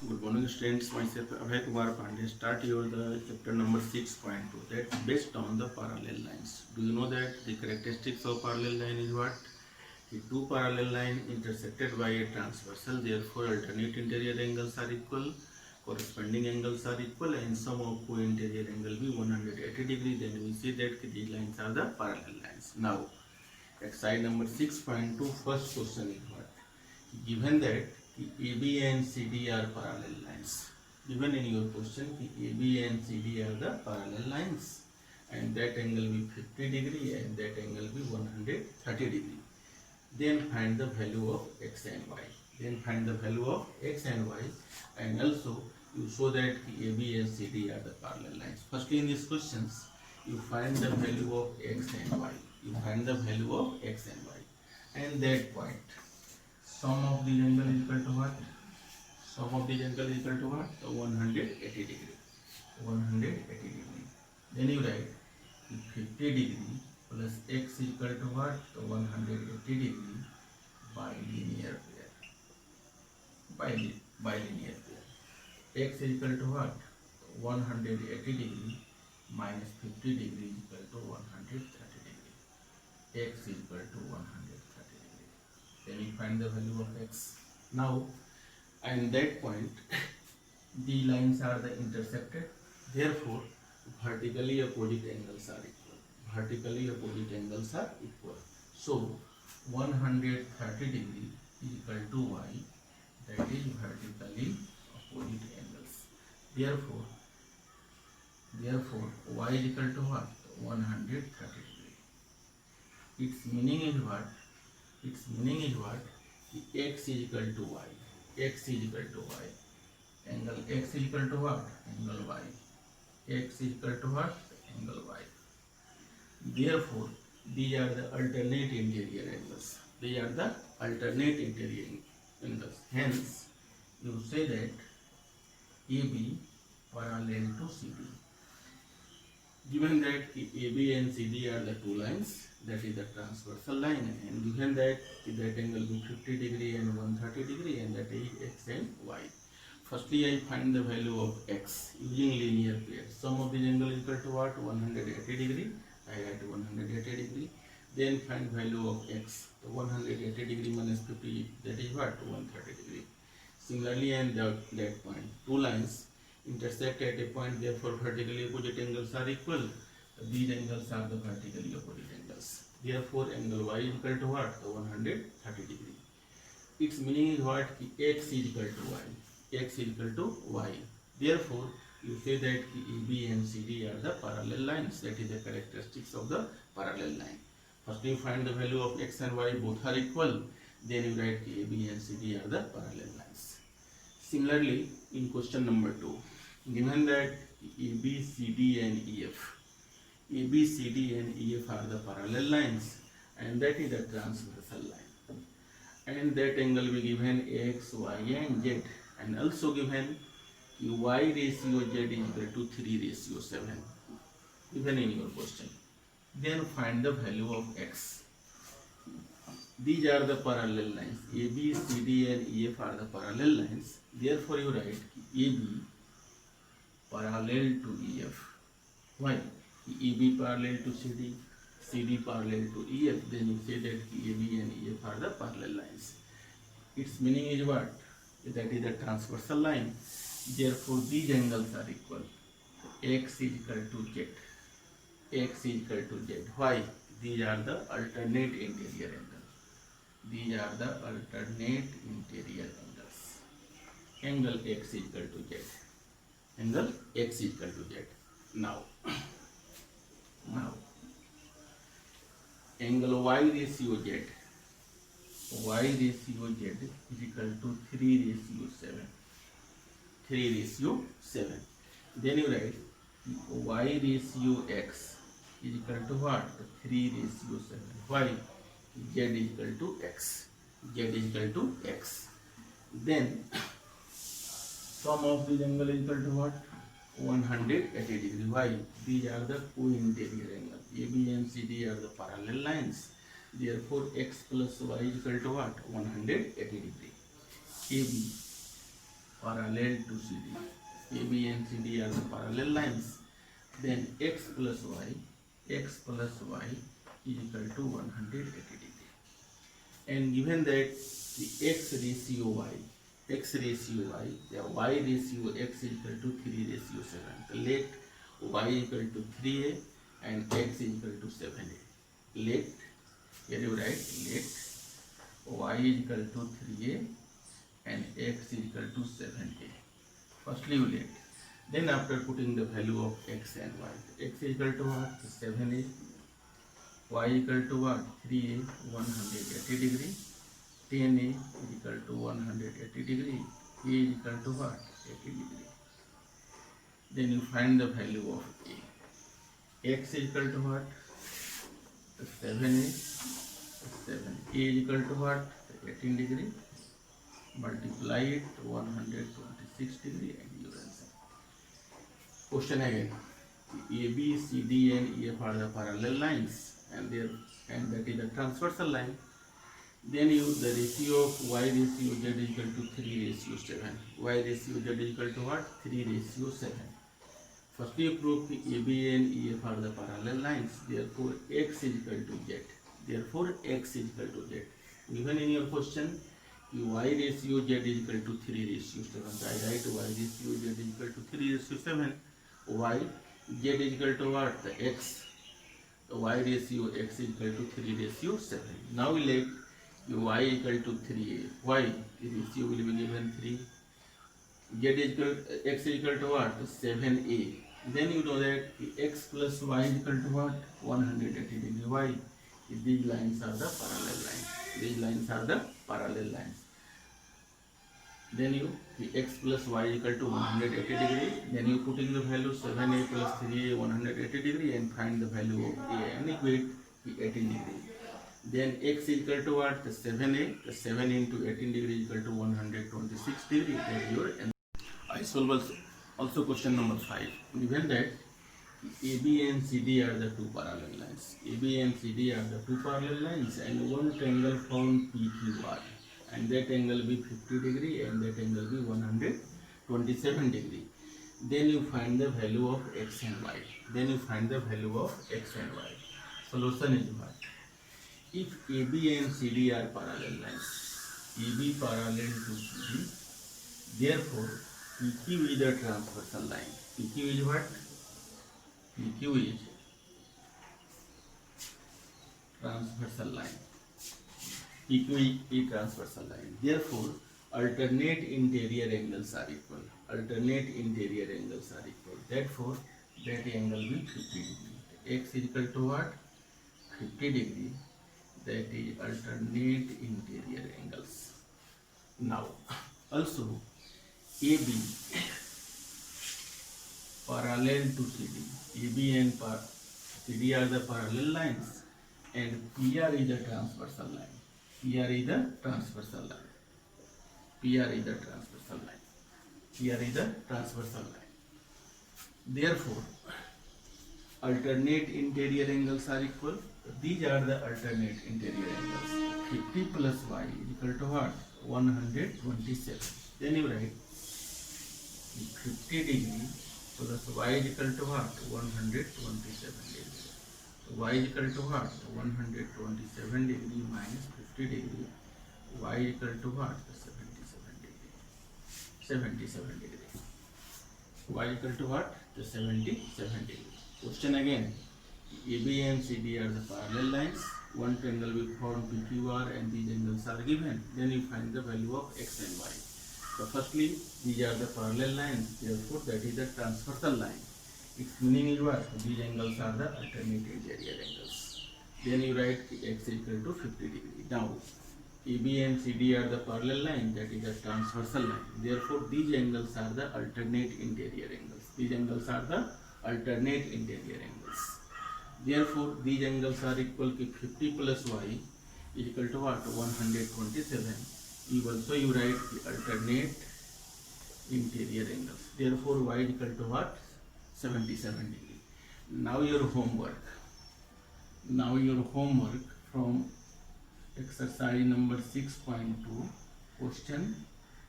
Good morning, students. Myself Abhay Kumar Pandey. Start your the chapter number 6.2. That's based on the parallel lines. Do you know that the characteristics of parallel line is what? The two parallel lines intersected by a transversal. Therefore, alternate interior angles are equal. Corresponding angles are equal, and sum of co-interior angle be 180 degree. Then we see that these lines are the parallel lines. Now, exercise number 6.2. First question is what? Given that AB and CD are parallel lines, given in your question AB and CD are the parallel lines, and that angle will be 50 degree and that angle will be 130 degree. Then find the value of x and y. Then find the value of x and y, and also you show that AB and CD are the parallel lines. Firstly, in these questions, you find the value of x and y. You find the value of x and y, and that point. Sum of the angle is equal to what? Sum of the angle is equal to what? So 180 degree. 180 degree. Then you write 50 degree plus x is equal to what? So 180 degree bilinear pair. Bilinear pair. X is equal to what? 180 degree minus 50 degree is equal to 130 degree. X is equal to 130 degree. Then we find the value of x. Now, and that point, the lines are the intersected. Therefore, vertically opposite angles are equal. Vertically opposite angles are equal. So, 130 degree is equal to y. That is vertically opposite angles. Therefore, y is equal to what? 130 degree. Its meaning is what? Its meaning is what? X is equal to y. X is equal to y. Angle x is equal to what? Angle y. X is equal to what? Angle y. Therefore, these are the alternate interior angles. These are the alternate interior angles. Hence, you say that AB parallel to CD. Given that AB and CD are the two lines, that is the transversal line, and given that angle will be 50 degree and 130 degree, and that is x and y. Firstly, I find the value of x using linear pair. Sum of the angle is equal to what? 180 degree. I write 180 degree. Then find value of x. So 180 degree minus 50, that is what? 130 degree. Similarly, and that point, two lines intersect at a point, therefore vertically opposite angles are equal. These angles are the vertically opposite angles. Therefore, angle y is equal to what? 130 degree. Its meaning is what? X is equal to y. X is equal to y. Therefore, you say that AB and CD are the parallel lines. That is the characteristics of the parallel line. First, you find the value of x and y, both are equal. Then you write AB and CD are the parallel lines. Similarly, in question number 2, given that AB, CD and EF, AB, CD and EF are the parallel lines, and that is the transversal line, and that angle will be given x, y and z, and also given y ratio z is equal to 3 ratio 7, given in your question. Then find the value of x. These are the parallel lines. AB, CD and EF are the parallel lines. Therefore, you write AB parallel to EF. Why? EB parallel to CD, CD parallel to EF. Then you say that AB and EF are the parallel lines. Its meaning is what? That is the transversal line. Therefore, these angles are equal. X is equal to Z. X is equal to Z. Why? These are the alternate interior angles. These are the alternate interior angles. Angle X is equal to Z. Angle X is equal to Z. Now, angle Y ratio Z. Y ratio Z is equal to 3 ratio 7. 3 ratio 7. Then you write Y ratio X is equal to what? 3 ratio 7. Why? Z is equal to X. Z is equal to X. Then sum of the angle is equal to what? 180 degree. Why? These are the co-interior angles. AB and CD are the parallel lines. Therefore, x plus y is equal to what? 180 degree. AB parallel to CD. AB and CD are the parallel lines. Then x plus y is equal to 180 degree. And given that the x ratio y, the y ratio x is equal to 3 ratio 7. Let y equal to 3a and x is equal to 7a. Let, here you write, let y is equal to 3a and x is equal to 7a. Firstly you let. Then after putting the value of x and y, x is equal to what? 7a, y equal to what? 3a, 180 degree, 10a is equal to 180 degree, a is equal to what? 80 degree. Then you find the value of a. X is equal to what? 7a, 7. A is equal to what? 18 degree. Multiply it 126 degree and your answer. Question again. A, B, C, D and EF are the parallel lines and that is the transversal line. Then use the ratio of y ratio z is equal to 3 ratio 7. Y ratio z is equal to what? 3 ratio 7. First you prove AB and EF are the parallel lines. Therefore x is equal to z. Given in your question, y ratio z is equal to 3 ratio 7. So I write y ratio z is equal to 3 ratio 7. Y, z is equal to what? The x. The y ratio x is equal to 3 ratio 7. Now we let y equal to 3a. Y, the ratio will be given 3. Z is equal, x is equal to what? 7a. Then you know that x plus y is equal to what? 180 degree. Why? These lines are the parallel lines. Then you x plus y is equal to 180 degree. Then you put in the value 7a plus 3a 180 degree and find the value of a and equate the 18 degree. Then x is equal to what? The 7a. The 7 into 18 degree is equal to 126 degree. That is your answer. I solve also question number 5. Given that AB and CD are the two parallel lines. AB and CD are the two parallel lines and one triangle formed PQR. And that angle be 50 degree and that angle be 127 degree. Then you find the value of x and y. Solution is what? If AB and CD are parallel lines, AB parallel to CD, therefore PQ is the transversal line. PQ is what? PQ is transversal line. PQ is transversal line. Therefore, alternate interior angles are equal. Therefore, that angle will 50 degree. X is equal to what? 50 degree. That is alternate interior angles. Now, also AB parallel to CD. AB and CD are the parallel lines and PR is the transversal line. PR is the transversal line. Therefore, alternate interior angles are equal. These are the alternate interior angles. 50 plus y is equal to what? 127. Then you write 50 degree plus y is equal to what? 127 degree. So y is equal to what? 127 degree minus 50 degree. Y is equal to what? 77 degree. Y is equal to what? 77 degree. Question again. AB and CD are the parallel lines. One triangle will form PQR and these angles are given. Then you find the value of x and y. So firstly, these are the parallel lines. Therefore, that is the transversal line. Its meaning is what? These angles are the alternate interior angles. Then you write x is equal to 50 degree. Now, AB and CD are the parallel line. That is the transversal line. Therefore, these angles are the alternate interior angles. Therefore, these angles are equal to 50 plus y is equal to what? 127. Also you write the alternate interior angles. Therefore, y is equal to what? 77 degree. Now your homework from exercise number 6.2, question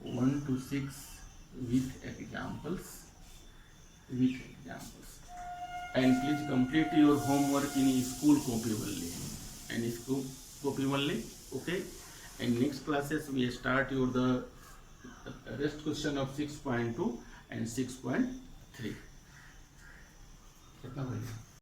1 to 6 with examples, and please complete your homework in school copy only, okay. And next classes we start your the rest question of 6.2 and 6.3. कितना